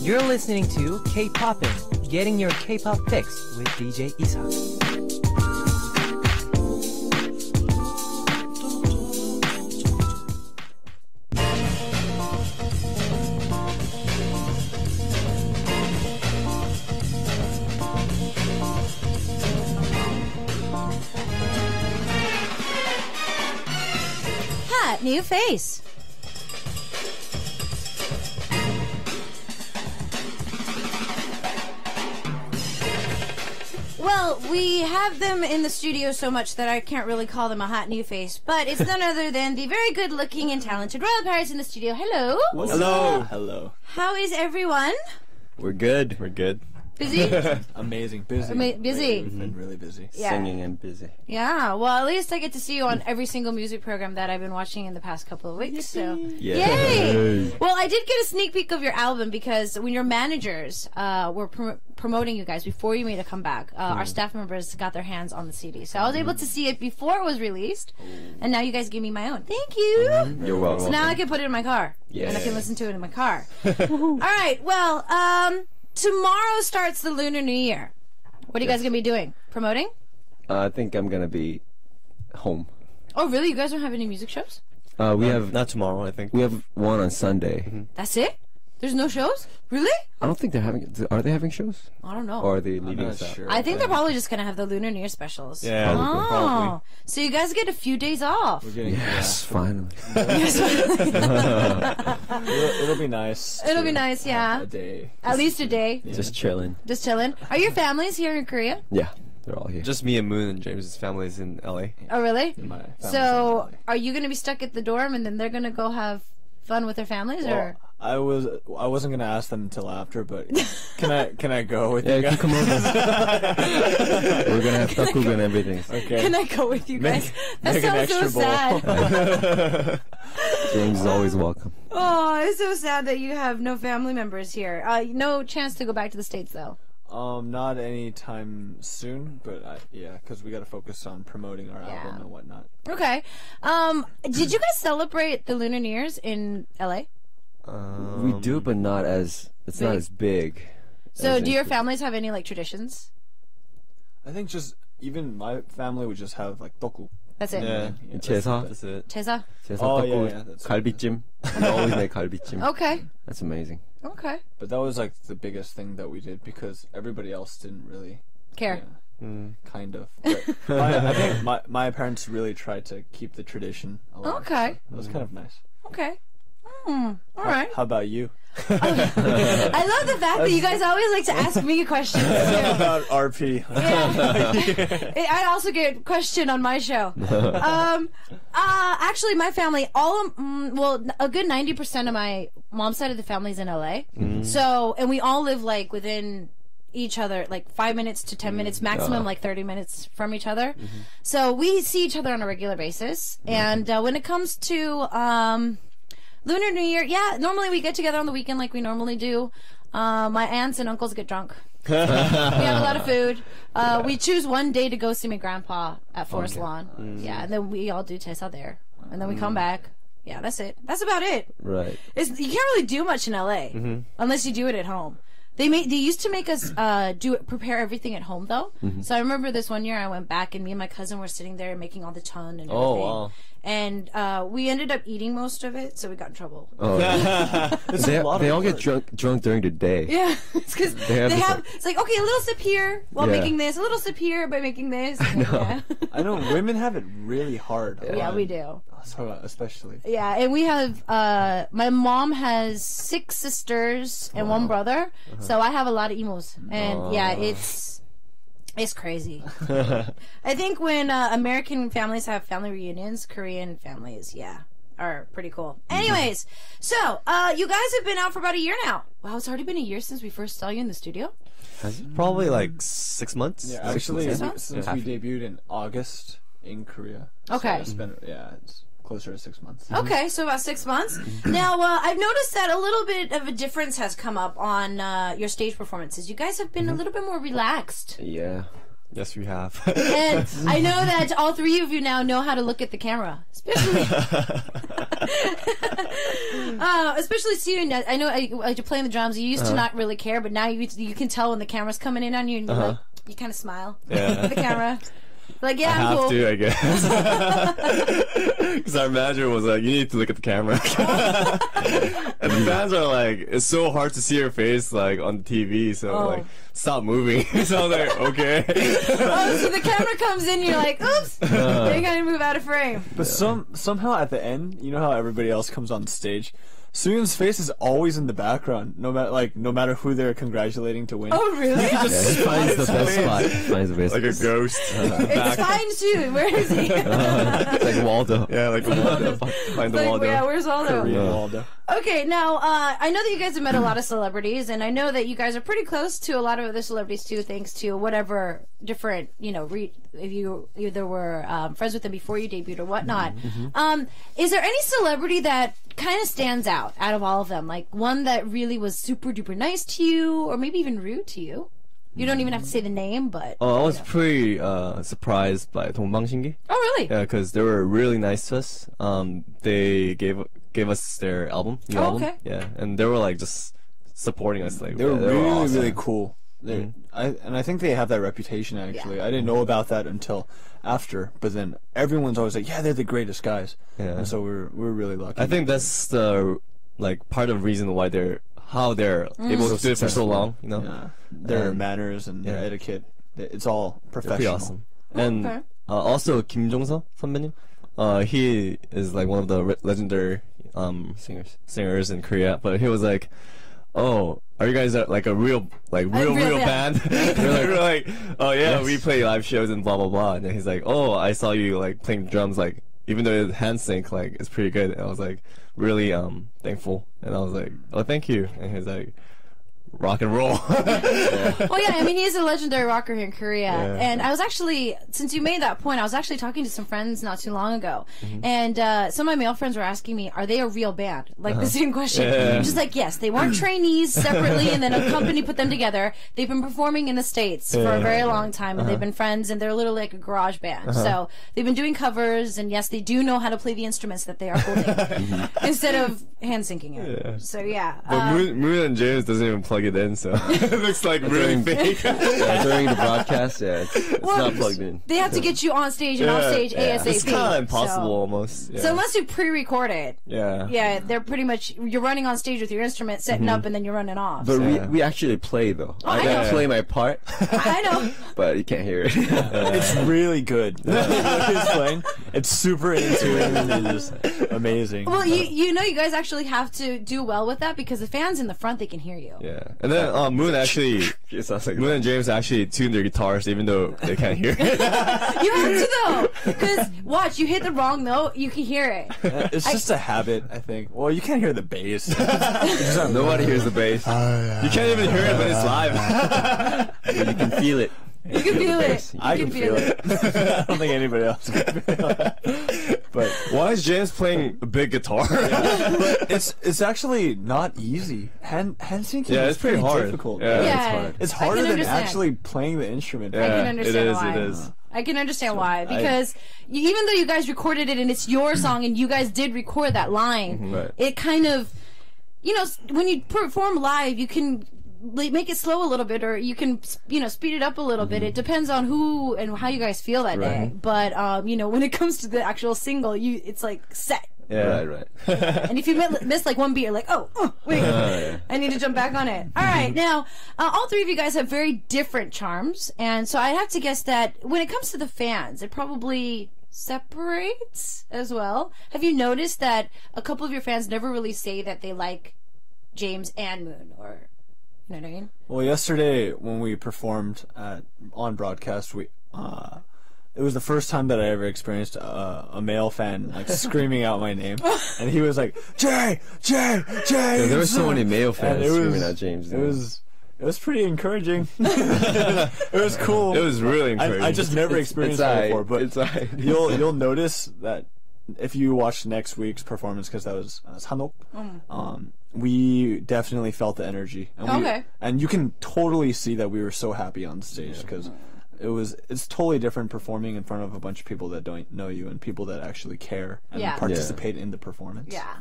You're listening to Kpoppin, getting your K-pop fix with DJ Isak. Hot new face. Well, we have them in the studio so much that I can't really call them a hot new face, but it's none other than the very good-looking and talented Royal Paris in the studio. Hello. Hello. Hello. How is everyone? We're good. We're good. Busy? Amazing. Busy. Busy. We've been really busy. Yeah. Singing and busy. Yeah, well, at least I get to see you on every single music program that I've been watching in the past couple of weeks. So, yay! Well, I did get a sneak peek of your album because when your managers were promoting you guys before you made a comeback, our staff members got their hands on the CD. So I was able to see it before it was released, and now you guys give me my own. Thank you! You're welcome. So now I can put it in my car, and I can listen to it in my car. All right, well, tomorrow starts the Lunar New Year. What are you guys going to be doing? Promoting? I think I'm gonna be home. Oh, really? You guys don't have any music shows? We have Not tomorrow, I think. we have one on Sunday. That's it? There's no shows? Really? I don't think they're having. Are they having shows? I don't know. Or are they I'm leaving not us out? sure. I think they're probably just going to have the Lunar New Year specials. Yeah, Oh. probably. So you guys get a few days off. We're getting Yes, finally. It'll be nice. It'll to be nice, yeah. have a day. At least a day. Just chilling. Just chilling. Are your families here in Korea? Yeah, they're all here. Just me and Moon and James's family's in LA. Oh, really? My family's So in LA. are you going to be stuck at the dorm and then they're going to go have fun with their families? Or I wasn't gonna ask them until after, but can I go with Yeah, you you guys? can come over. We're gonna have takuga and everything. Okay. can I go with you guys? That make an sounds so extra bowl. sad. James is always welcome. Oh, it's so sad that you have no family members here. No chance to go back to the States, though. Not anytime soon, but because we gotta focus on promoting our album and whatnot. Okay. Did you guys celebrate the Lunar New Year's in LA? We do, but not as. It's not Big. as big. So as do your in- families have any, like, traditions? I think just even my family would just have like toku. That's it. Yeah. 제사. That's it. Chesa? 제사 Oh, 떡국, yeah, that's it. 갈비찜. We always make 갈비찜. Okay. That's amazing. Okay. But that was like the biggest thing that we did because everybody else didn't really Care. kind of. But I think my parents really tried to keep the tradition alive. Okay. So it was kind of nice. Okay. All right. How about you? I love the fact that you guys always like to ask me questions, too. About RP. I also get questioned on my show. Actually, my family, a good 90% of my mom's side of the family is in LA. So, and we all live like within each other, like 5 minutes to 10 minutes, maximum like 30 minutes from each other. So we see each other on a regular basis. And when it comes to Lunar New Year, normally we get together on the weekend like we normally do. My aunts and uncles get drunk. We have a lot of food. We choose one day to go see my grandpa at Forest Lawn. Yeah, and then we all do Tesa there. And then we come back. Yeah, that's it. That's about it. Right. You can't really do much in LA unless you do it at home. They used to make us prepare everything at home though. So I remember this one year I went back and me and my cousin were sitting there making all the chun and everything. Oh, wow. And we ended up eating most of it, so we got in trouble. Oh, they all get drunk during the day. Yeah, it's because it's like, okay, a little sip here while making this, a little sip here by making this. Yeah. I know women have it really hard. Yeah, we do. So, especially. Yeah, and we have, my mom has 6 sisters and 1 brother, so I have a lot of emos. And yeah, it's crazy. I think when American families have family reunions, Korean families, are pretty cool. Anyways, so you guys have been out for about a year now. Wow, it's already been a year since we first saw you in the studio. Probably like 6 months. Yeah, actually, 6 months? since we debuted in August in Korea. Okay. So it's closer to 6 months. Okay, so about 6 months. Now, I've noticed that a little bit of a difference has come up on your stage performances. You guys have been a little bit more relaxed. Yeah. Yes, we have. And I know that all three of you now know how to look at the camera, especially. Especially Steven, I know you're playing the drums. You used to not really care, but now you can tell when the camera's coming in on you, and you kind of smile at the camera. Like, yeah, I I'm have cool. to, I guess. Because our manager was like, you need to look at the camera. And the fans are like, it's so hard to see your face, like, on the TV, so, like, stop moving. So I was like, okay. So the camera comes in, you're like, oops, you gotta move out of frame. But somehow at the end, you know how everybody else comes on stage? Soon's face is always in the background, no matter who they're congratulating to win. Oh, really? He finds the best spot. Finds the best Like a ghost. It's fine, Soon. Where is he? It's like Waldo. Yeah, like Waldo. Find the Like, Waldo. yeah, where's Waldo? Korean Waldo. Okay, now, I know that you guys have met a lot of celebrities, and I know that you guys are pretty close to a lot of other celebrities, too, thanks to whatever different, if you either were friends with them before you debuted or whatnot. Is there any celebrity that kind of stands out of all of them? Like, one that really was super duper nice to you, or maybe even rude to you? You don't even have to say the name, but... I was pretty surprised by 동방신기. Oh, really? Yeah, because they were really nice to us. They gave us their album, new album. Okay. Yeah, and they were like just supporting us. Like They were really, awesome. really cool. I think they have that reputation, actually. Yeah. I didn't know about that until after, but then everyone's always like, yeah, they're the greatest guys. Yeah. And so we're really lucky. I think that's the part of the reason why they're able to do it for so long. You know, Yeah. Their And- manners and their yeah. etiquette, it's all they're professional. pretty awesome. And Okay. Also Kim Jong-seo 선배님, he is like one of the legendary singers in Korea. But he was like, "Oh, are you guys like a real real band?" We're like, "Oh yeah, we play live shows and blah blah blah." And then he's like, "Oh, I saw you like playing drums, like even though it's hand sync, like it's pretty good." And I was like really thankful, and I was like, "Oh, thank you." And he's like, rock and roll. Well, yeah, I mean, he's a legendary rocker here in Korea. Yeah. And I was actually, since you made that point, I was actually talking to some friends not too long ago. Mm-hmm. And some of my male friends were asking me, are they a real band? Like the same question. Yeah. I'm just like, yes, they weren't trainees separately and then a company put them together. They've been performing in the States for a very long time and they've been friends and they're literally like a garage band. So they've been doing covers and yes, they do know how to play the instruments that they are holding instead of hand syncing it. Yeah. So yeah. But Moon and James doesn't even plug it in, so it looks like really fake. Yeah, during the broadcast, it's not plugged in. They have to get you on stage and off stage ASAP. It's kind of impossible So, almost. Yeah. so unless you pre-record it, yeah. they're pretty much you're running on stage with your instrument, setting up, and then you're running off. But so. we actually play though. I I know. play my part, I know. but you can't hear it. It's really good. He's playing. It's super into it and it is amazing. Well, you know, you guys actually have to do well with that because the fans in the front, they can hear you. Yeah, and then Moon actually, It sounds like Moon and James actually tune their guitars even though they can't hear it. You have to though, because watch, you hit the wrong note, you can hear it. It's just a habit, I think. Well, you can't hear the bass. nobody hears the bass. You can't even hear it when it's live. But you can feel it. You can feel it. You I can feel it. I don't think anybody else can feel it. But Why is James playing a big guitar? it's actually not easy. Hand syncing Yeah, is it's pretty hard. difficult. Yeah. Yeah, it's hard. It's I harder can than understand. actually playing the instrument. I can Yeah, understand it is. why. It is. I can understand why because even though you guys recorded it and it's your song and you guys did record that line, Right. it kind of, you know, when you perform live, you can make it slow a little bit or you can, you know, speed it up a little bit. It depends on who and how you guys feel that day. But you know, when it comes to the actual single, it's like set. Yeah. Right. And if you miss like one beat, you're like, oh, wait, I need to jump back on it. All right, now, all three of you guys have very different charms, and so I'd have to guess that when it comes to the fans, it probably separates as well. Have you noticed that a couple of your fans never really say that they like James and Moon, or you know what I mean? Well, yesterday when we performed on broadcast, it was the first time that I ever experienced a male fan like screaming out my name, and he was like, "Jay, Jay, Jay!" Yeah, there were so many male And fans it was- screaming at James. It was pretty encouraging. It was cool. It was really encouraging. I just never experienced that before, but it's alright. you'll notice that if you watch next week's performance, because that was Sanok, we definitely felt the energy. And Okay. and you can totally see that we were so happy on stage because it's totally different performing in front of a bunch of people that don't know you and people that actually care and Yeah. participate in the performance. Yeah.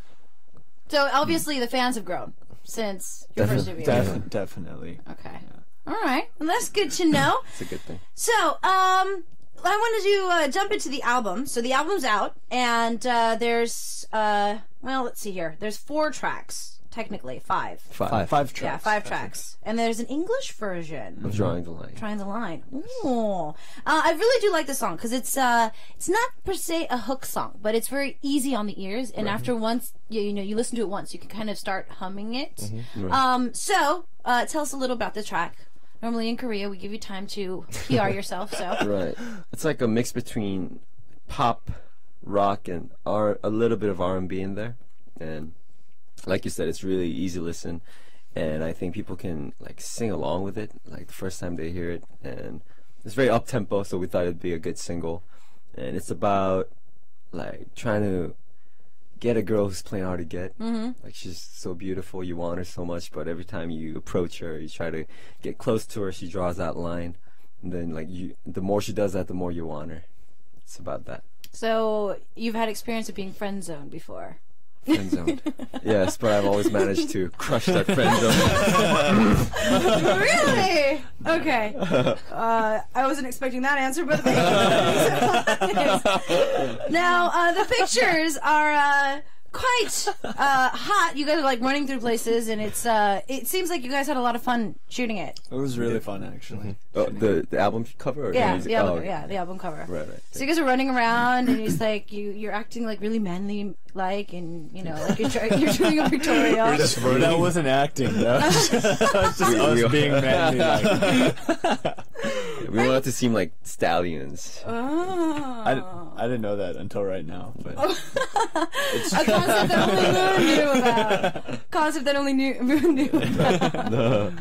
So obviously the fans have grown since your first debut. Definitely. Okay. All right. Well, that's good to know. It's a good thing. So, I wanted to jump into the album. So the album's out, and there's well, let's see here. There's 4 tracks. Technically, 5. 5 tracks. Yeah, 5 tracks. And there's an English version. Of Drawing the Line. Trying the Line. Ooh. I really do like this song because it's not per se a hook song, but it's very easy on the ears. And after once, you listen to it once, you can kind of start humming it. So tell us a little about the track. Normally in Korea, we give you time to PR yourself. So Right. It's like a mix between pop, rock, and a little bit of R&B in there. And like you said, it's really easy listen, and I think people can like sing along with it like the first time they hear it. And it's very up tempo, so we thought it'd be a good single. And it's about like trying to get a girl who's playing hard to get. Like she's so beautiful, you want her so much, but every time you approach her, you try to get close to her, she draws that line, and then like the more she does that, the more you want her. It's about that. So you've had experience of being friend zoned before. Friend zoned. Yes, but I've always managed to crush that friend zone. Really? Okay. I wasn't expecting that answer, but now the pictures are quite hot. You guys are like running through places, and it seems like you guys had a lot of fun shooting it. It was really fun, actually. Oh, the album cover? Or Yeah, music? the album, Oh, okay. yeah, the album cover. Right. So you guys are running around, and it's like you're acting like really manly, like, and like you're doing a pictorial. That wasn't acting. That was just us being manly. We wanted to seem like stallions. Oh. I didn't know that until right now. But A concept that only Moon knew about. Concept that only Moon knew about.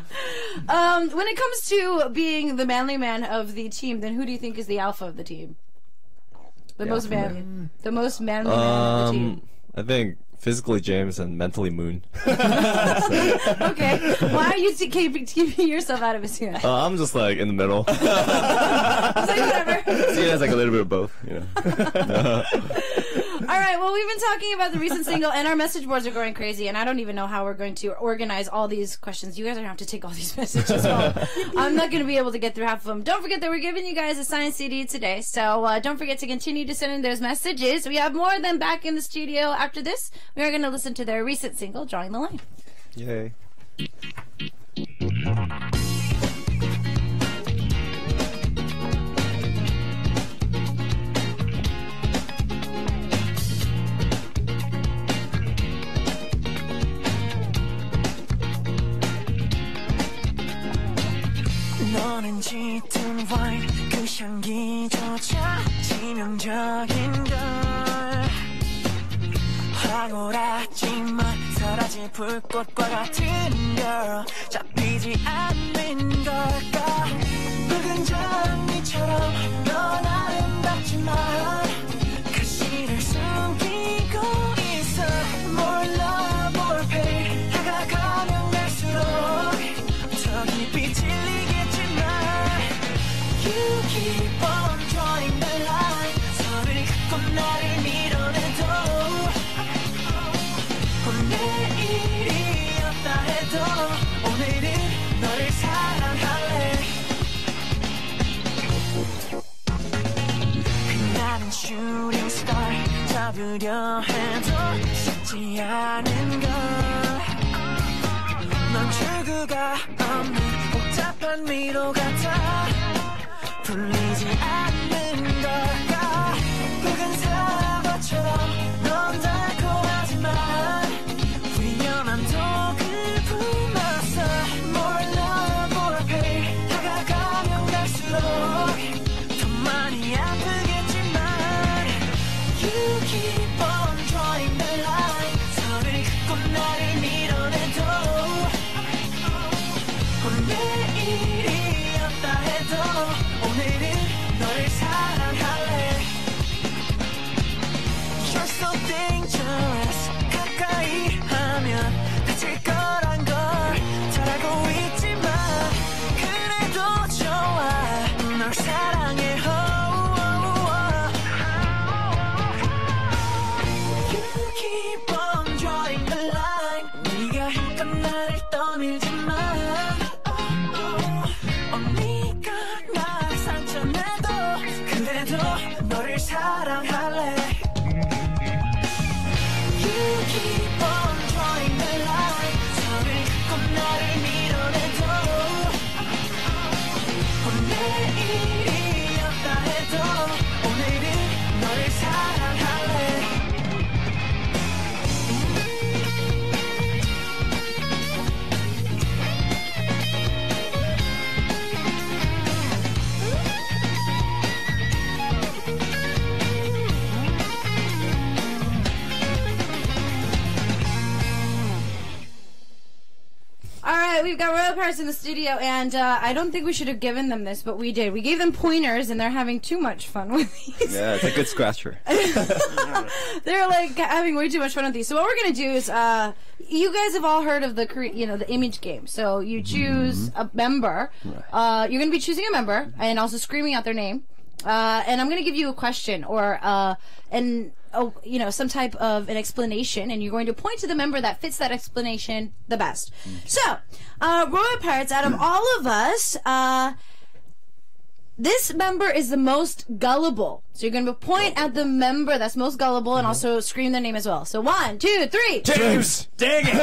When it comes to being the manly man of the team, then who do you think is the alpha of the team? The most manly man of the team. I think physically James and mentally Moon. Okay. Why are you keeping yourself out of his hand? I'm just like in the middle. I was like, whatever. See, it has like a little bit of both, you know. All right, well, we've been talking about the recent single, and our message boards are going crazy, and I don't even know how we're going to organize all these questions. You guys are going to have to take all these messages home. I'm not going to be able to get through half of them. Don't forget that we're giving you guys a signed CD today, so don't forget to continue to send in those messages. We have more of them back in the studio after this. We are going to listen to their recent single, Drawing the Line. Yay. 너는 짙은 와인 그 향기조차 치명적인 걸 황홀하지만 사라질 불꽃과 같은 걸 잡히지 않는 걸까 붉은 장미처럼 넌 아름답지만 가시를 숨기고 있어 몰라 뭘 해 다가가면 갈수록 더 깊이 찔리겠지만 You keep on drawing the line 선을 긋고 나를 밀어내도 내일이었다 해도 오늘은 너를 사랑할래 나는 shooting star 잡으려 해도 쉽지 않은 걸 넌 출구가 없는 복잡한 미로 같아 풀리지 않는 걸까 붉은 사과처럼 넌 달콤하지만 위험한 독을 품었어 몰라 뭘 해 다가가면 갈수록 더 많이 아프겠지만 You keep on drawing the line 선을 긋고 나를 밀어내도 내일이었다 해도 오늘은 너를 사랑할래 You're so dangerous 가까이 하면 다칠 거란 걸 잘 알고 있지만 그래도 좋아 널 사랑할래. You keep on drawing the line. 선을 긋고 나를 밀어내도 내일이었다 해도 오늘은 너를 사랑할래. All right, we've got Royal Paris in the studio, and I don't think we should have given them this, but we did. We gave them pointers, and they're having too much fun with these. Yeah, it's a good scratcher. They're like having way too much fun with these. So what we're gonna do is, you guys have all heard of the the image game. So you choose a member. You're gonna be choosing a member and also screaming out their name. And I'm gonna give you a question or some type of an explanation, and you're going to point to the member that fits that explanation the best. So, Royal Pirates, out of all of us, this member is the most gullible. So you're going to point at the member that's most gullible and also scream their name as well. So 1, 2, 3. James! Dang it!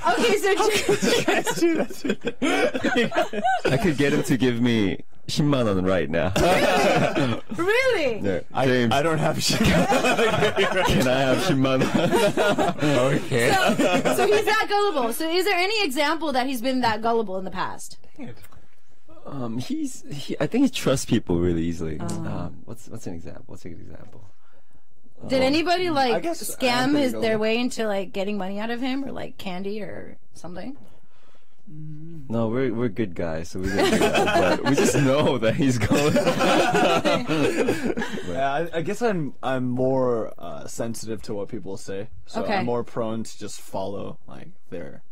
Okay, so I could get him to give me 10만 원 right now. really? Yeah. I James, don't have shit. can I have 10만 원? Okay. So he's that gullible. So is there any example that he's been that gullible in the past? I think he trusts people really easily. What's an example? What's a good example? Did anybody I guess scam pretty their way into getting money out of him or candy or something? No, we're good guys, so we're gonna do that, but we just know that he's going. Yeah, I guess I'm more sensitive to what people say, so Okay. I'm more prone to just follow their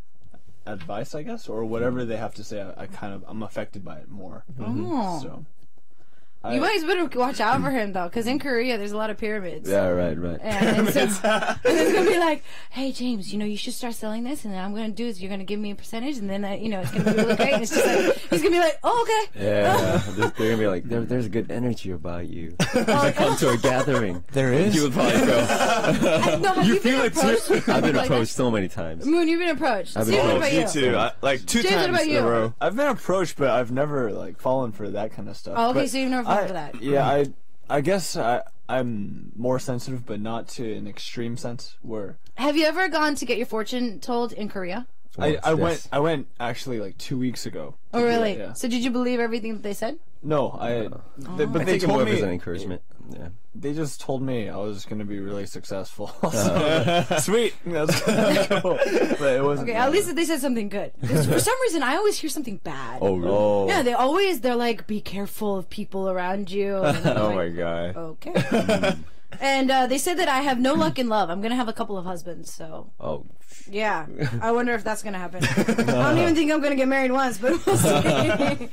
advice, I guess, or whatever they have to say. I'm affected by it more. Oh. So You guys better watch out for him, though, because in Korea, there's a lot of pyramids. Yeah, right. And so it's going to be like, hey, James, you should start selling this, and then I'm going to do is you're going to give me a percentage, and then, it's going to be really great. And it's just he's going to be like, oh, okay. Yeah, they're gonna be like, there's a good energy about you. You should come to a gathering. there is. You would probably go. No, have you been approached? I've been approached so many times. Moon, you've been approached. I've been See, what approached. about you? too. Like 2 James, what times about in you? a row. I've been approached, but I've never fallen for that kind of stuff. Oh, okay, But so you've never fallen for that. Yeah, I guess I'm more sensitive, but not to an extreme sense. Where Have you ever gone to get your fortune told in Korea? I Yes. went actually 2 weeks ago. Oh, really? Yeah. So did you believe everything that they said? No, but I they think it more told of as an me. encouragement. Yeah. They just told me I was going to be really successful. Sweet, that's cool. But it wasn't. Okay, at least they said something good. 'Cause for some reason, I always hear something bad. Oh, really? Yeah, they're like, be careful of people around you. And I'm Oh like, my god. Okay. And they said that I have no luck in love. I'm gonna have a couple of husbands, so Oh. yeah. I wonder if that's gonna happen. I don't even think I'm gonna get married once, but we'll see.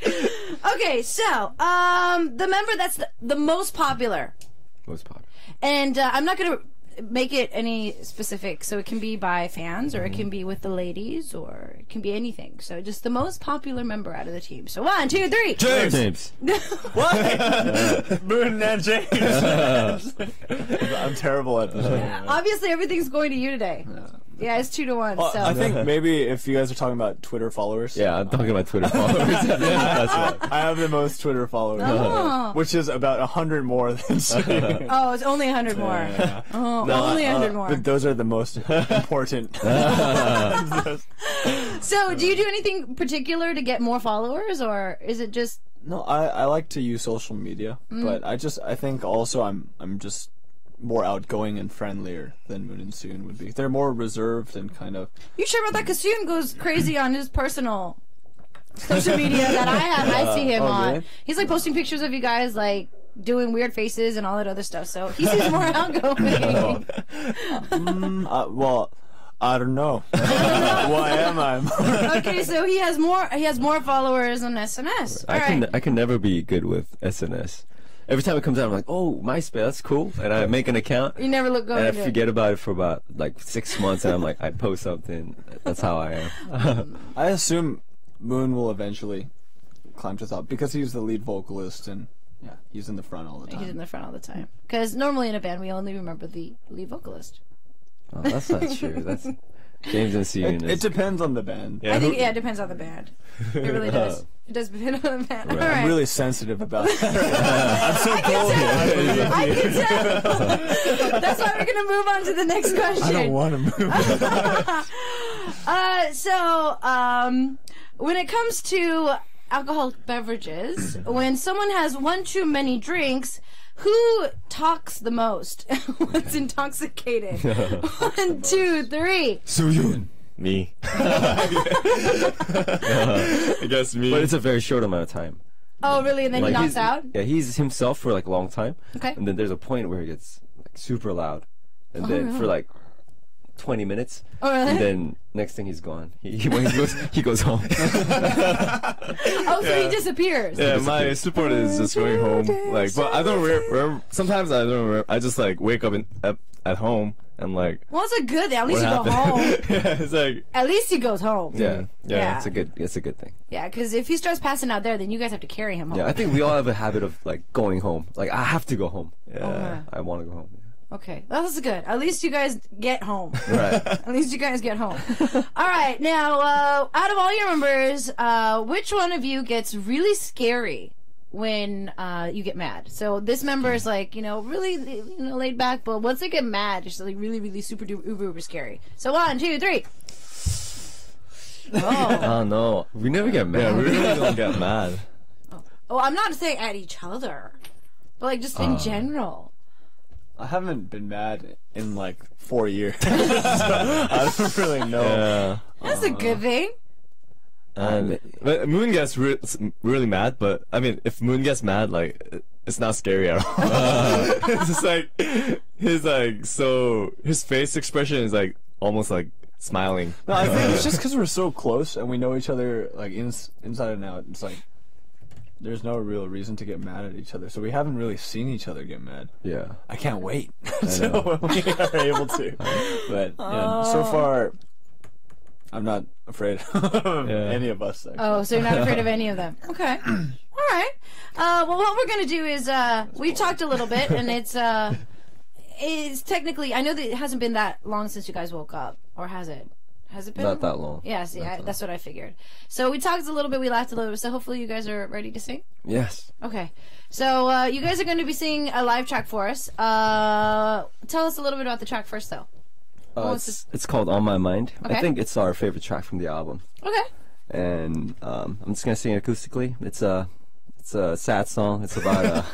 Okay, so the member that's the most popular, Most popular. and I'm not gonna make it any specific, so it can be by fans, or it can be with the ladies, or it can be anything. So just the most popular member out of the team. So 1, 2, 3. James. Moon and James. I'm terrible at this. Obviously, everything's going to you today. Yeah, it's 2-1. Well, So I think maybe if you guys are talking about Twitter followers. Yeah, I'm talking about Twitter followers. That's right. I have the most Twitter followers, Oh. which is about 100 more than Steven. Oh, it's only 100 more. Yeah. Oh, only 100 more. But those are the most important. So, do you do anything particular to get more followers, or is it just? No, I like to use social media, but I think also I'm just more outgoing and friendlier than Moon and Soon would be. They're more reserved and kind of. You sure about that? Because Soon goes crazy on his personal social media that I see him on. really? He's like posting pictures of you guys doing weird faces and all that other stuff. So he seems more outgoing. Well, I don't know. Why am I? Okay, so he has more followers on SNS. All right. I can never be good with SNS. Every time it comes out, I'm like, oh, MySpace, that's cool. And I make an account. You never look And I into it. forget about it for about 6 months, and I'm like, I post something. That's how I am. I assume Moon will eventually climb to the top because he's the lead vocalist and yeah, he's in the front all the time. He's in the front all the time. Because normally in a band, we only remember the lead vocalist. Oh, that's not true. That's James didn't see you in It this. depends on the band. I think, it depends on the band. It really does. It does depend on the band. All right. I'm really sensitive about that. I'm so cold. I can tell. That's why we're going to move on to the next question. I don't want to move. When it comes to alcoholic beverages, when someone has one too many drinks, who talks the most? What's intoxicated? 1, 2, 3. Soo-yoon. Me. I guess me. But it's a very short amount of time. Oh, really? And then he knocks he's, out? Yeah, he's himself for like a long time. Okay. And then there's a point where he gets like super loud. And then for like 20 minutes. Oh, really? And then next thing he's gone. When he goes home. Oh, so he disappears. Yeah, my support is just going home. Like, but I don't remember. Sometimes I don't remember. I just like wake up at home and like. Well, it's a good thing. At least what you go home. happened? Yeah, it's like. At least he goes home. Yeah. Yeah. It's a good thing. Yeah, because if he starts passing out there, then you guys have to carry him home. Yeah, I think we all have a habit of like going home. Like I have to go home. Yeah. Okay. I want to go home. Okay, that's good. At least you guys get home. Right. At least you guys get home. All right, now, out of all your members, which one of you gets really scary when you get mad? So this member is like, really, laid back, but once they get mad, it's like really, really super duper uber scary. So 1, 2, 3. Oh. Oh no, we never get mad. Yeah, we really don't get mad. Oh, I'm not saying at each other, but like just in general. I haven't been mad in like 4 years. So I don't really know. Yeah. That's a good thing. But Moon gets really mad, but I mean, if Moon gets mad, like, it's not scary at all. It's just like, his face expression is like, almost like smiling. No, I think it's just because we're so close and we know each other like inside and out. It's like there's no real reason to get mad at each other. So we haven't really seen each other get mad. Yeah. I can't wait. So we are able to. But yeah, so far, I'm not afraid of any of us. Actually. Oh, so you're not afraid of any of them? Okay. All right. Well, what we're gonna do is we've talked a little bit, and it's technically, I know that it hasn't been that long since you guys woke up, or has it? Has it been? Not that long. Yes, yeah, that's what I figured. So we talked a little bit, we laughed a little bit. So hopefully you guys are ready to sing. Yes. Okay. So you guys are going to be singing a live track for us. Tell us a little bit about the track first, though. It's called On My Mind. Okay. I think it's our favorite track from the album. Okay. And I'm just gonna sing it acoustically. It's a sad song. It's about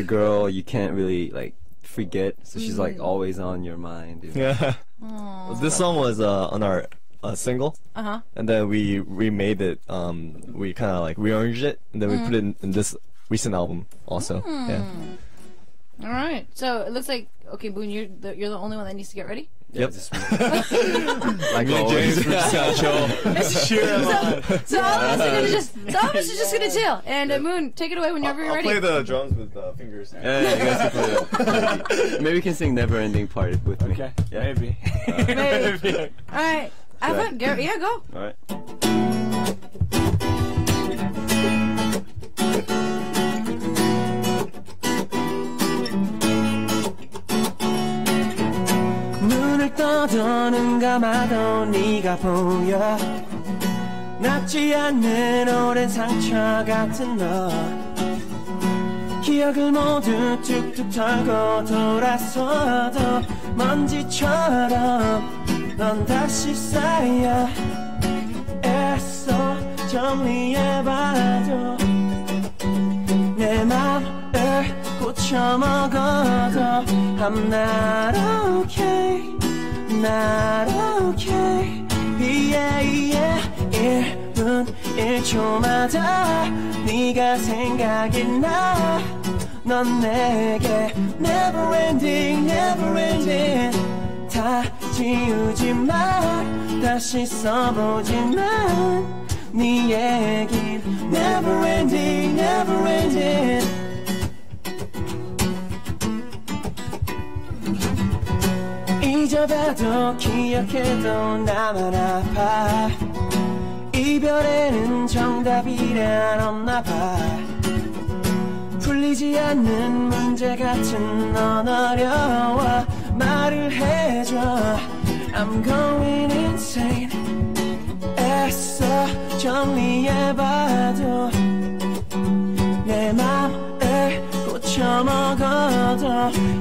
a girl you can't really like forget. So she's like always on your mind. Yeah. Well, this song was on our single. Uh-huh. And then we remade it. We kind of like rearranged it, and then we put it in this recent album also. Yeah. All right. So it looks like, okay, Boone, you're the only one that needs to get ready. Yep. Like Me and always. James, we're just gonna chill. So all of us are just gonna chill. And Moon, take it away whenever you're I'll ready. play the drums with fingers. Yeah, you guys can play it. Maybe we can sing Never Ending Party with me. Okay, Yeah. maybe. Maybe. All right. Have fun. Yeah, go. All right. 눈을 떠도 눈 감아도 네가 보여 낫지 않는 오랜 상처 같은 너 기억을 모두 툭툭 털고 돌아서도 먼지처럼 넌 다시 쌓여 애써 정리해봐도 내 맘을 고쳐먹어도 I'm not okay, not okay. Yeah, yeah. 1분 1초마다 네가 생각이 나. 넌 내게 never ending, never ending. 다 지우지만 다시 써보지만 네 얘긴 never ending, never ending. 잊어봐도 기억해도 나만 아파 이별에는 정답이란 없나 봐 풀리지 않는 문제 같은 넌 어려워 말을 해줘 I'm going insane 애써 정리해봐도 내 맘을 고쳐먹어도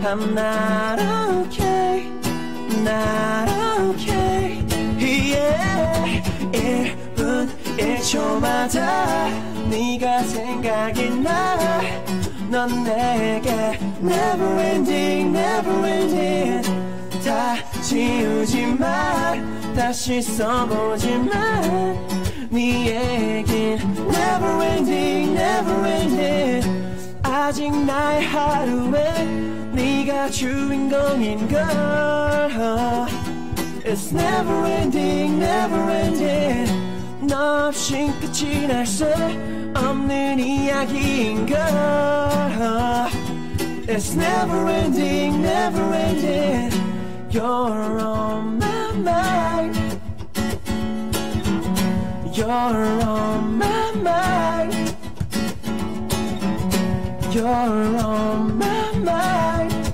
I'm not okay not okay yeah 1분 1초마다 네가 생각이 나넌 내게 never ending never ending 다 지우지만 다시 써보지만 네 얘긴 never ending never ending 아직 나의 하루에 네가 주인공인걸 It's never ending never ending 너 없인 끝이 날 수 없는 이야기인걸 It's never ending never ending You're on my mind You're on my mind You're on my mind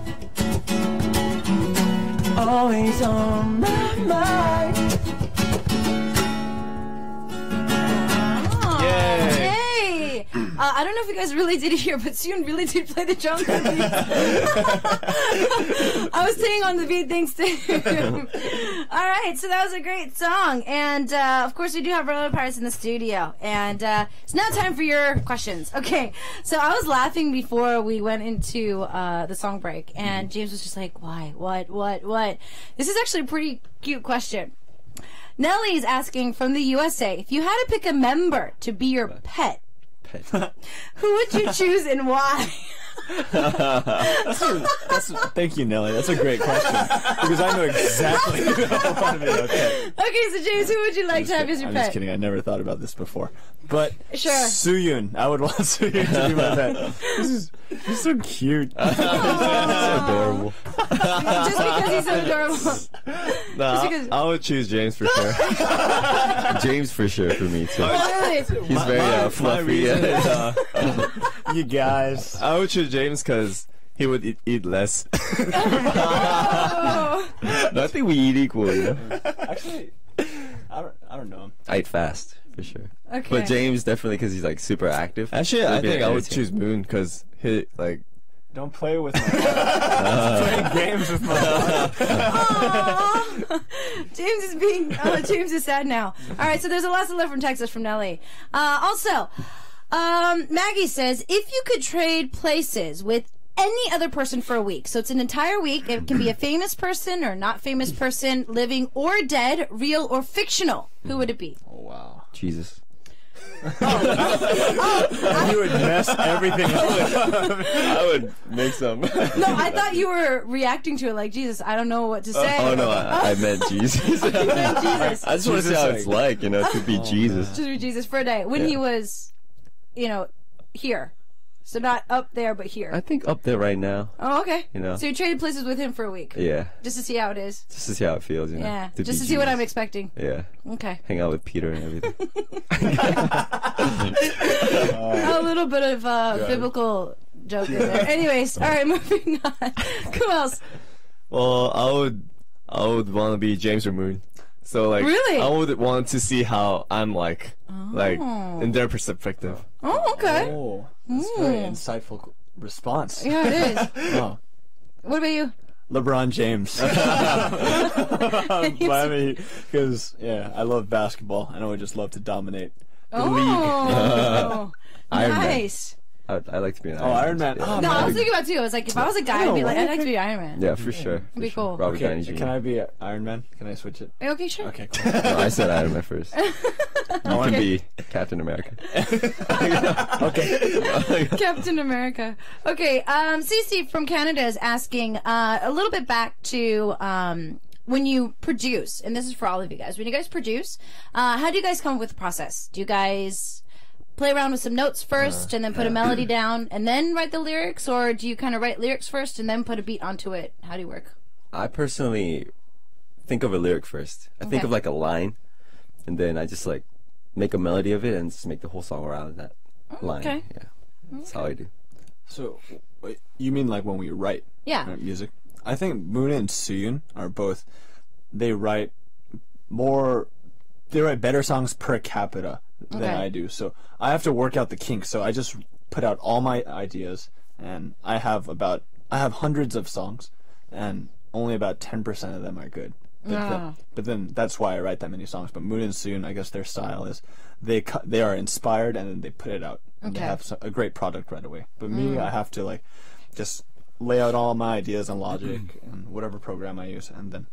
Always on my mind Yay! I don't know if you guys really did hear, but Soon really did play the drums on the beat. I was singing on the beat thanks to him. Alright, so that was a great song. And, of course, we do have Roller Pirates in the studio. And, it's now time for your questions. Okay, so I was laughing before we went into, the song break. And James was just like, why? What? This is actually a pretty cute question. Nelly is asking from the USA, if you had to pick a member to be your pet, who would you choose and why? Thank you, Nelly. That's a great question because I know exactly who I want to be. Okay. Okay, so James, who would you like to have as your I'm pet? just kidding. I never thought about this before. But Sure. Suyun. I would want Suyun to be my pet. He's so cute. Adorable. Just because he's so adorable. Nah, because- I would choose James for sure. James for sure for me too. Really? He's very my fluffy. reason Yeah. is, you guys. I would choose James because he would eat less. Oh. No, I think we eat equal. Yeah. Actually, I don't know. I eat fast for sure. Okay. But James definitely because he's like super active. Actually, I He'd be think I would entertaining. choose Moon because he like. Don't play with my playing games with my Aw. James is being. James is sad now. All right, so there's a lot of love from Texas from Nelly. Also, Maggie says if you could trade places with any other person for a week, so it's an entire week. It can be a famous person or not famous person, living or dead, real or fictional. Who would it be? Oh wow. Jesus. You would mess everything up. I would make some. No, I thought you were reacting to it like Jesus. I don't know what to say. Oh no, I meant Jesus. You meant Jesus. I just want to see how it's like, to be Jesus. Just be Jesus for a day when he was, here. So not up there, but here. I think up there right now. Oh, okay. know. So you traded places with him for a week. Yeah, Just to see how it is. just to see how it feels, Yeah. to Just be to see what Jesus. I'm expecting. Yeah, Okay. hang out with Peter and everything. A little bit of biblical joke in there. Anyways, all right, moving on. Who else? Well, I would want to be James or Moon. So like, Really? I would want to see how I'm like in their perspective. Oh, okay. Oh, that's a very insightful response. Yeah, it is. Oh. What about you? LeBron James. Miami, because I love basketball and I would just love to dominate the league. Oh, Iron Man. nice. I like to be an Oh, Iron Man. Yeah. Oh, No, I man. was thinking about it too. I was like, if I was a guy, I'd be like, I'd like to be Iron Man. Yeah, for sure. Be for cool. Sure. Robert Downey Okay, Jr. can I be Iron Man? Can I switch it? Okay, sure. Okay, cool. No, I said Iron Man first. You can be Captain America. Okay. Captain America. Okay, Cece from Canada is asking a little bit back to when you produce, and this is for all of you guys. When you guys produce, how do you guys come up with the process? Do you guys play around with some notes first and then put a melody down and then write the lyrics, or do you kind of write lyrics first and then put a beat onto it? How do you work? I personally think of a lyric first. I think Okay. of like a line, and then I just like make a melody of it and just make the whole song around that line. okay. Yeah, that's how I do. So, wait, you mean like when we write Yeah. music? I think Moon and Suyun are both. They write better songs per capita than Okay. I do. So I have to work out the kinks. So I just put out all my ideas, and I have hundreds of songs, and only about 10% of them are good. But then that's why I write that many songs. But Moon and Suyun, I guess their style is they are inspired and then they put it out. And they Okay. have a great product right away. But me, I have to like just lay out all my ideas in Logic and whatever program I use, and then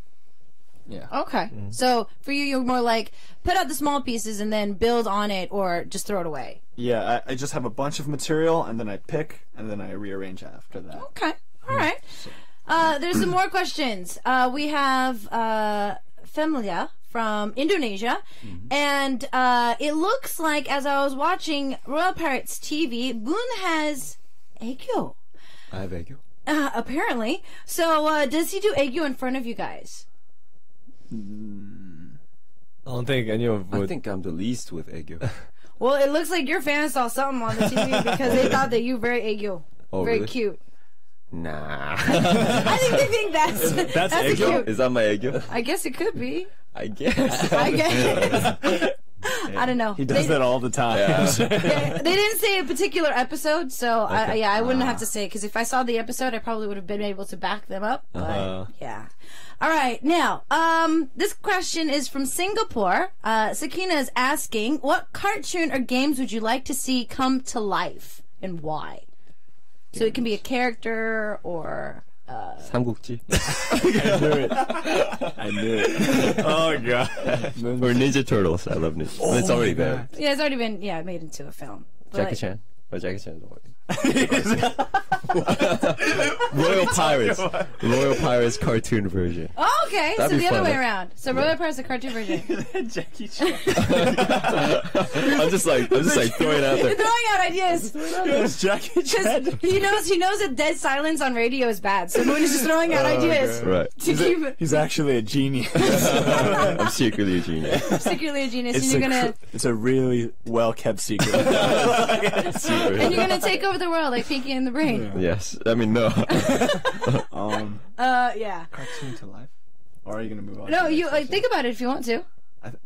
Okay. So for you, you're more like put out the small pieces and then build on it, or just throw it away. yeah, I just have a bunch of material and then I pick and then I rearrange after that. Okay. All right. There's some more questions. We have Femlia from Indonesia, and it looks like, as I was watching Royal Pirates TV, Moon has aegyo, I have Aegyo. apparently. So does he do aegyo in front of you guys? I don't think anyone I would. think I'm the least with Aegyo. Well, it looks like your fans saw something on the TV because they thought that you were very aegyo. Oh, very really? cute. Nah. I think they think that's a cute. Is that my Aegyo? I guess it could be. I guess. I guess. I don't know. He does that all the time. They didn't say a particular episode, so I wouldn't have to say it, because if I saw the episode, I probably would have been able to back them up. But yeah. All right. Now, this question is from Singapore. Sakina is asking, what cartoon or games would you like to see come to life, and why? So it can be a character or. 삼국지. I knew it. Oh god. Or Ninja Turtles. I love Ninja. It's already there. Yeah, it's already been made into a film. Jackie Chan. Or Jackie Chan. Royal Pirates. Royal Pirates cartoon version. Oh, okay. That'd So be the other fun, way huh? around. So Royal Pirates, a cartoon version. Jackie Chan. I'm just like throwing it out You're there. throwing out ideas. It's Jackie Chan. Because he knows that dead silence on radio is bad. So Moon is just throwing out ideas Right. to keep He's actually a genius. I'm secretly a genius. secretly a genius, and you're gonna It's a really well kept secret. and you're gonna take over the world like Pinky and the Brain. Yes. I mean, no. Yeah. Cartoon to life. Or are you gonna move on? No, to the you next question? think about it if you want to.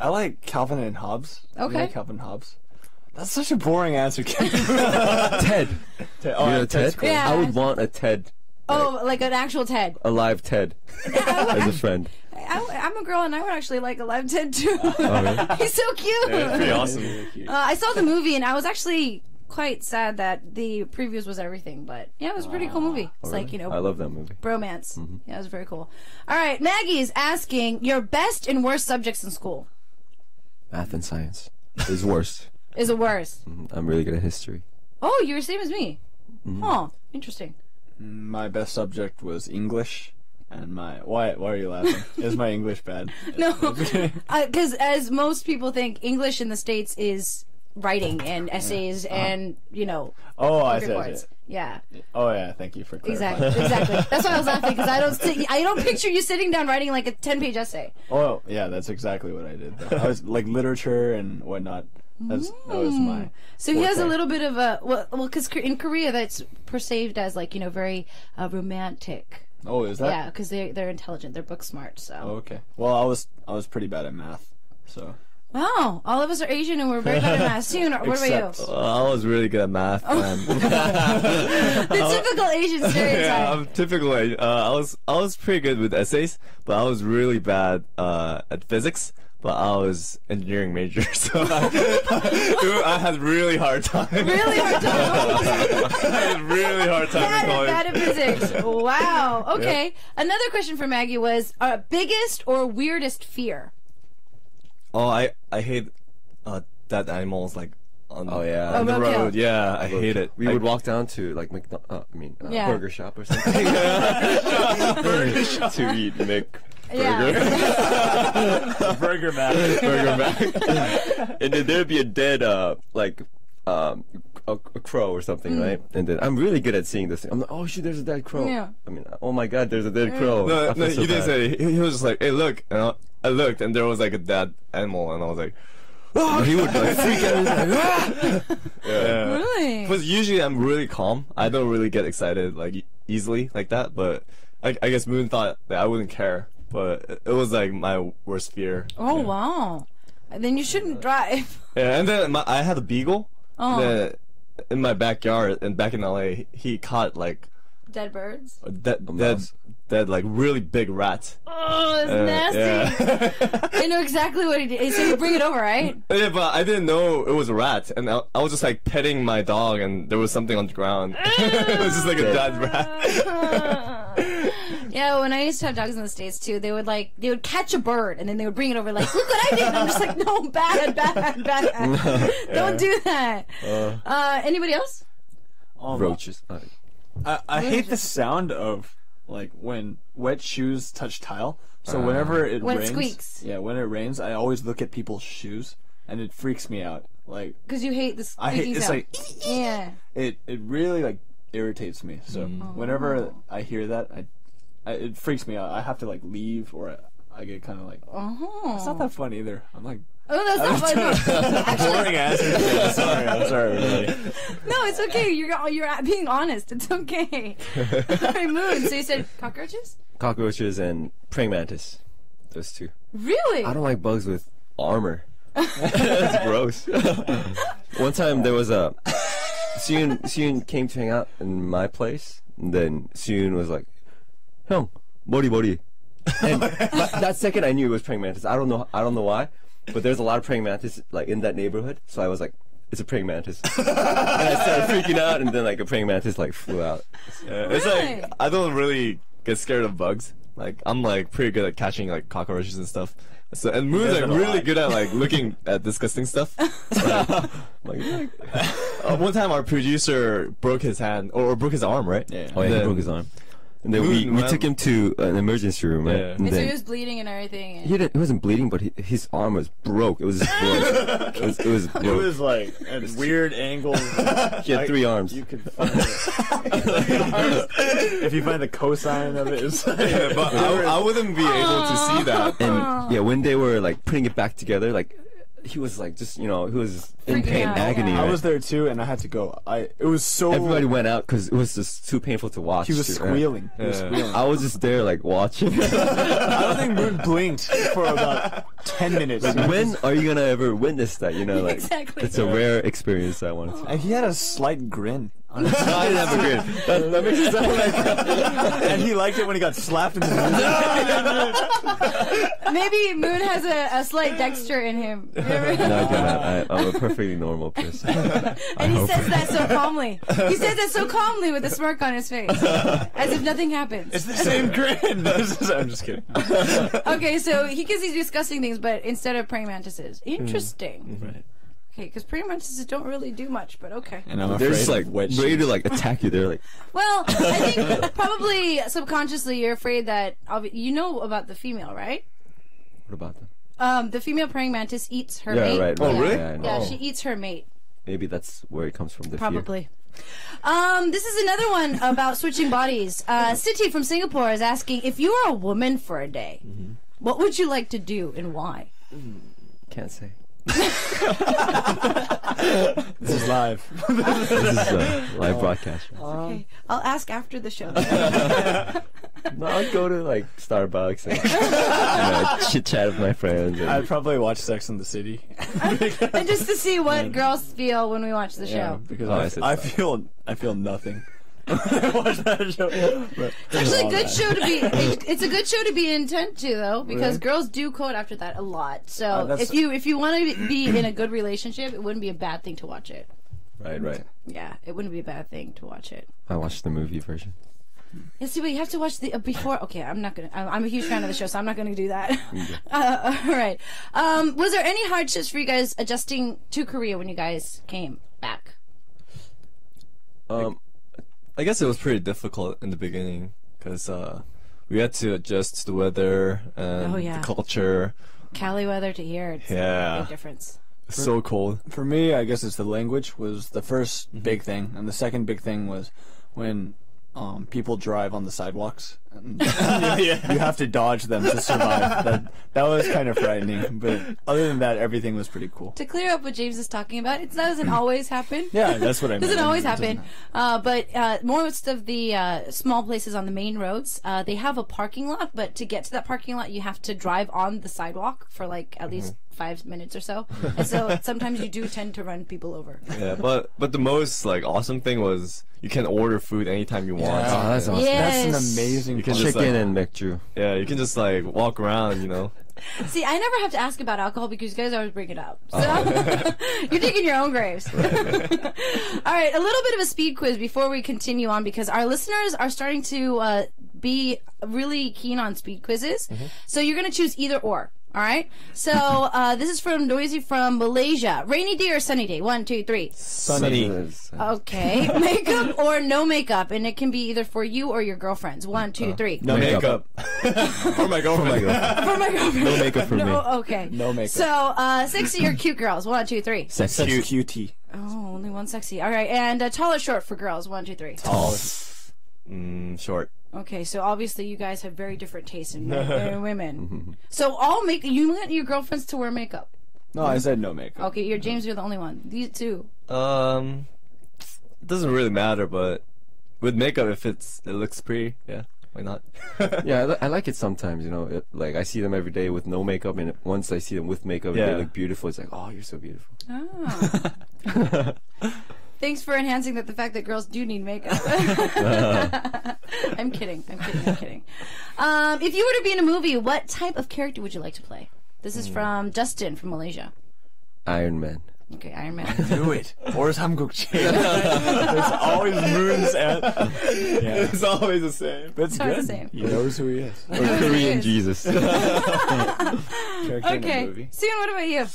I like Calvin and Hobbes. You Okay. like Calvin and Hobbes. That's such a boring answer. Ted. Oh, You know Ted's Ted? cool. Yeah. I would want a Ted. Oh, like an actual Ted. A live Ted. As a friend. I'm a girl, and I would actually like a live Ted too. really? He's so cute. Pretty awesome. I saw the movie, and I was actually quite sad that the previews was everything. But yeah, it was a pretty cool movie. It's like, I love that movie. bromance. Yeah, it was very cool. All right, Maggie's asking your best and worst subjects in school. Math and science is worst. Is it worst? I'm really good at history. Oh, you're the same as me. Huh. Interesting. My best subject was English, and why are you laughing? Is my English bad? No, because as most people think, English in the States is writing and essays and Oh, I reports. see. Yeah, Oh yeah, thank you for clarifying. exactly. That's why I was laughing, because I don't picture you sitting down writing like a 10-page essay. Oh yeah, that's exactly what I did. I was like literature and whatnot. That was my. So he has a forte. little bit of a because in Korea that's perceived as like very romantic. Oh, is that? Yeah, because they're intelligent, they're book smart. So Oh, okay. Well, I was pretty bad at math, so. wow, all of us are Asian and we're very bad at math. Soon, what about you? Except- I was really good at math. The typical Asian stereotype. Yeah, I'm typically. I was pretty good with essays, but I was really bad at physics. But I was engineering major, so I had really hard time. Really hard time. I had really hard time in Bad college. at physics. Wow. Okay. Another question for Maggie was biggest or weirdest fear. Oh, I hate dead animals like on, Oh, yeah. on the roadkill. road. Yeah, I hate it. We I- would walk down to like Yeah. burger shop or something to eat Mc. Yeah. Burger math. Burger Mac. And then there'd be a dead a crow or something, right? And then I'm really good at seeing this thing. I'm like, oh shoot, there's a dead crow. Yeah. I mean, oh my god, there's a dead crow. No, I feel so you didn't bad. say. He was just like, "Hey, look!" And I looked, and there was like a dead animal, and I was like, He would like freak out. He's like, "Ah!" Yeah. Really? Because usually I'm really calm. I don't really get excited like easily like that. But I guess Moon thought that I wouldn't care. But it was like my worst fear. Oh wow. Then you shouldn't drive. Yeah, and then I had a beagle. Oh. That in my backyard and back in LA, he caught like Dead birds. dead like really big rat. Oh, that's nasty. Yeah. I know exactly what he did. So you bring it over, right? Yeah, but I didn't know it was a rat, and I was just like petting my dog, and there was something on the ground. It was just like a dead rat. Yeah, when I used to have dogs in the States too, they would catch a bird and then they would bring it over like, look what I did. And I'm just like, no, bad. Don't do that. Anybody else? Roaches. I hate the sound of like when wet shoes touch tile. So whenever it When it rains, squeaks. yeah, when it rains, I always look at people's shoes, and it freaks me out. Like Because you hate the I squeaky hate it's sound. like Yeah. it really like irritates me. So whenever I hear that, it freaks me out. I have to like leave, or I get kind of like it's not that fun either. I'm like Oh, that's not funny. boring answer. Yeah, I'm sorry, everybody. No, it's okay. You're being honest. It's okay. All right, Moon. So you said cockroaches? Cockroaches and praying mantis. Those two. Really? I don't like bugs with armor. It's gross. One time there was a Seun came to hang out in my place, and then Seun was like, "Hyung, 머리." And that second I knew it was praying mantis. I don't know why, but there's a lot of praying mantis like in that neighborhood. So I was like, it's a praying mantis. And I started freaking out, and then like a praying mantis like flew out. Yeah, it's Really? like I don't really get scared of bugs. Like I'm like pretty good at catching like cockroaches and stuff. So and Moon's like really good at like looking at disgusting stuff. One time our producer broke his hand or broke his arm, right? Yeah. Oh yeah, he Then- broke his arm. And then we took him to an emergency room, right? Yeah. And And so then he was bleeding and everything. And... he wasn't bleeding, but his arm was broke. It was just broke. It was It broke. was like at weird angles. He had 3 arms. You could find it. If you find the cosine of it, it's like, Yeah, but I wouldn't be able to see that. And yeah, when they were like putting it back together, like he was like just he was in Freaking pain, out, agony. yeah. I Right? was there too, and I had to go. It was so. Everybody went out because it was just too painful to watch. He was too, right? squealing. He was Yeah. squealing. I was just there like watching. I don't think Moon blinked for about 10 minutes. When are you gonna ever witness that? You know, like Exactly. it's a rare experience. I want to see. And he had a slight grin on his I didn't have a grin. That makes it sound like. and he liked it when he got slapped in the Maybe Moon has a slight Dexter in him. No, I don't. I'm a perfectly normal person. And he says that so calmly. He says that so calmly with a smirk on his face. As if nothing happens. It's the same grin. I'm just kidding. Okay, so because he's discussing things, but instead of praying mantises. Interesting. Right. Okay, because praying mantises don't really do much, but okay. And I'm They're just afraid like of wet ready to shoes. like attack you. They're like, Well, I think probably subconsciously you're afraid that you know about the female, right? what about them? The female praying mantis eats her mate. Right. Oh, really? Yeah, I know. Yeah, she eats her mate. Maybe that's where it comes from. The fear. Probably. This is another one about switching bodies. Siti from Singapore is asking, if you were a woman for a day, what would you like to do and why? Can't say. This is live. This is a live broadcast. Okay, I'll ask after the show. No, I'd go to like Starbucks and chit chat with my friends. And, I'd probably watch Sex and the City. And just to see what girls feel when we watch the Yeah, show. because Oh, I see. I feel nothing. when I watch that show. But It's actually a good show to be. It's a good show to be intent to though, because Really? girls do code after that a lot. So that's- if you want to be in a good relationship, it wouldn't be a bad thing to watch it. right. Yeah, it wouldn't be a bad thing to watch it. I watched the movie version. Yeah, see, but you have to watch the before. Okay, I'm not gonna. I'm a huge fan of the show, so I'm not gonna do that. All right. Was there any hardships for you guys adjusting to Korea when you guys came back? I guess it was pretty difficult in the beginning because we had to adjust to the weather and Oh, yeah. the culture. Cali weather to here, it's a Yeah. big difference. It's so cold. for me, I guess it's the language was the first big thing, and the second big thing was when people drive on the sidewalks. And you have to dodge them to survive. That was kind of frightening. But other than that, everything was pretty cool. To clear up what James is talking about, it doesn't always happen. Yeah, that's what I mean. Doesn't always happen. But most of the small places on the main roads, they have a parking lot, but to get to that parking lot, you have to drive on the sidewalk for like at least 5 minutes or so. And so sometimes you do tend to run people over. Yeah, but the most like awesome thing was you can order food anytime you want. Oh, that's awesome. Yes. That's an amazing can just, Chicken like- and McDrew. Yeah, you can just like walk around, you know. See, I never have to ask about alcohol because you guys always bring it up. So you're digging your own graves. All right, a little bit of a speed quiz before we continue on because our listeners are starting to be really keen on speed quizzes. So you're going to choose either or. All right. So this is from Noisy from Malaysia. Rainy day or sunny day? 1, 2, 3. Sunny. Okay. Makeup or no makeup, and it can be either for you or your girlfriends. 1, 2, 3. No makeup. For my girlfriend. For my girlfriend. No makeup for me. No, okay. No makeup. So sexy or cute girls? 1, 2, 3. Sexy. QT. Oh, only one sexy. All right. And tall or short for girls? 1, 2, 3. Tall. Short. Okay, so obviously you guys have very different tastes in women. So you want your girlfriends to wear makeup? No, I said no makeup. Okay, you're the only one. These two. It doesn't really matter, but with makeup, if it looks pretty, yeah, why not? Yeah, I like it sometimes, you know. Like, I see them every day with no makeup, and once I see them with makeup, Yeah. they look beautiful. It's like, oh, you're so beautiful. Ah. Thanks for enhancing the fact that girls do need makeup. I'm kidding. If you were to be in a movie, what type of character would you like to play? This is from Justin from Malaysia. Iron Man. Okay, Iron Man. Do it. Or 삼국지. There's always moons at. Yeah. It's always the same. That's always good. the same. He knows who he is. Or Korean Jesus. Character in the Okay. movie. Sian, what about you?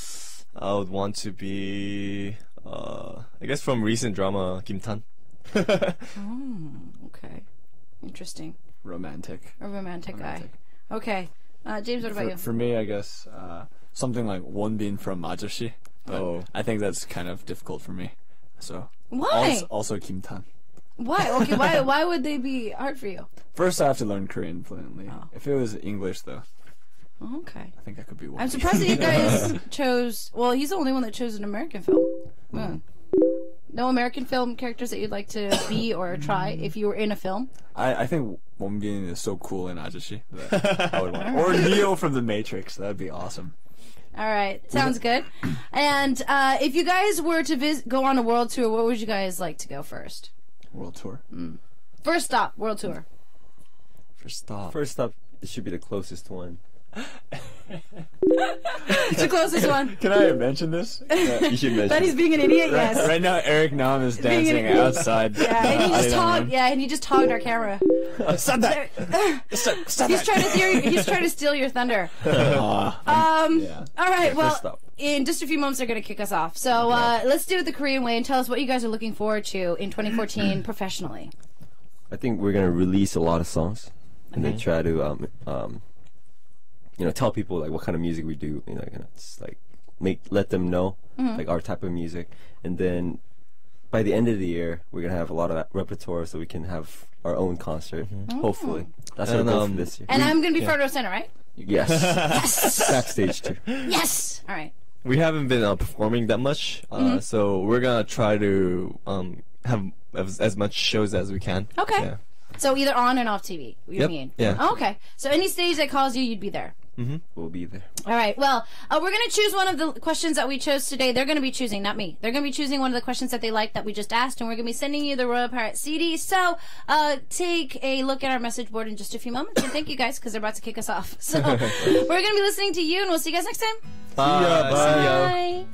I would want to be, I guess from recent drama, Kim Tan. Okay. Interesting. Romantic. A romantic Romantic. guy. Okay. James, what about you? For me, I guess something like Wonbin from 아저씨. But Oh. I think that's kind of difficult for me. So Why? Also Kim Tan. Why? Okay, why would they be hard for you? First, I have to learn Korean fluently. Oh. If it was English, though, Okay. I think I could be one. I'm surprised that you guys chose. Well, he's the only one that chose an American film. No American film characters that you'd like to be or try if you were in a film. I think Wonbin is so cool in 아저씨 that I would want. Or Neo from The Matrix. That'd be awesome. All right, sounds good. And if you guys were to go on a world tour, where would you guys like to go first? World tour. First stop, world tour. First off. First up, it should be the closest one. The closest one. Can I mention this? You should mention That he's it. being an idiot. Yes. Right now, Eric Nam is Being an dancing idiot. outside. Yeah, and he just I don't hogged. know. Yeah, and he just hogged our camera. Stop that! Stop He's trying to steal your thunder. Yeah. All right. Well, first up. in just a few moments, they're going to kick us off. So let's do it the Korean way and tell us what you guys are looking forward to in 2014 professionally. I think we're gonna release a lot of songs, and then try to tell people like what kind of music we do. Just like let them know like our type of music, and then by the end of the year, we're gonna have a lot of repertoire, so we can have our own concert. Hopefully, that's our And, goal for this year. And I'm going to be front row center, right? Yes, backstage too. Yes. All right. We haven't been performing that much, so we're gonna try to have as much shows as we can. Okay. Yeah. So either on and off TV, you Yep. mean? Yeah. Oh, okay. So any stage that calls you, you'd be there. We'll be there. All right. Well, we're going to choose one of the questions that we chose today. They're going to be choosing, not me. They're going to be choosing one of the questions that they like that we just asked, and we're going to be sending you the Royal Pirate CD. So take a look at our message board in just a few moments, and thank you guys because they're about to kick us off. So we're going to be listening to you, and we'll see you guys next time. Bye. Bye.